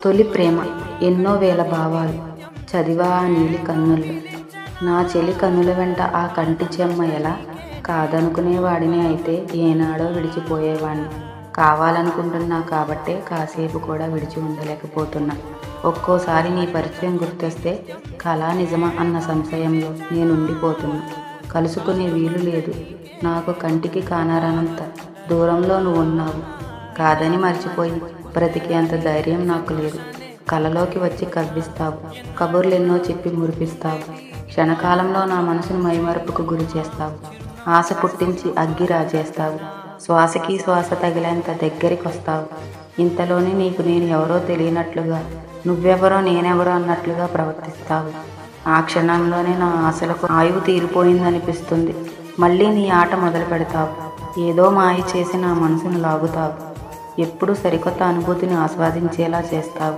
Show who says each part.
Speaker 1: తొలి ప్రేమ ఎన్నో వేల భావాలు చదివా ఆ నీలి కన్నుల్లో. నా చెలి కనుల వెంట ఆ కంటి చెమ్మ ఎలా కాదనుకునేవాడిని అయితే ఏనాడో విడిచిపోయేవాణ్ణి. కావాలనుకుంటున్నా కాబట్టే కాసేపు కూడా విడిచి ఉండలేకపోతున్నా. ఒక్కోసారి నీ పరిచయం గుర్తొస్తే కళా నిజమా అన్న సంశయంలో నేనుండిపోతున్నా. కలుసుకునే వీలు లేదు, నాకు కంటికి కానరానంత దూరంలో నువ్వు ఉన్నావు. కాదని మర్చిపోయి బ్రతికేంత ధైర్యం నాకు లేదు. కలలోకి వచ్చి కవ్విస్తావు, కబుర్లెన్నో చెప్పి మురిపిస్తావు. క్షణకాలంలో నా మనసును మైమరపుకు గురి చేస్తావు. ఆశ పుట్టించి అగ్గి రాజేస్తావు. శ్వాసకి శ్వాస తగిలేంత దగ్గరికొస్తావు. ఇంతలోనే నీకు నేను ఎవరో తెలియనట్లుగా, నువ్వెవరో నేనెవరో అన్నట్లుగా ప్రవర్తిస్తావు. ఆ క్షణంలోనే నా ఆశలకు ఆయువు తీరిపోయిందనిపిస్తుంది. మళ్ళీ నీ ఆట మొదలు పెడతావు. ఏదో మాయ చేసి నా మనసును లాగుతావు. ఎప్పుడు సరికొత్త అనుభూతిని ఆస్వాదించేలా చేస్తావు.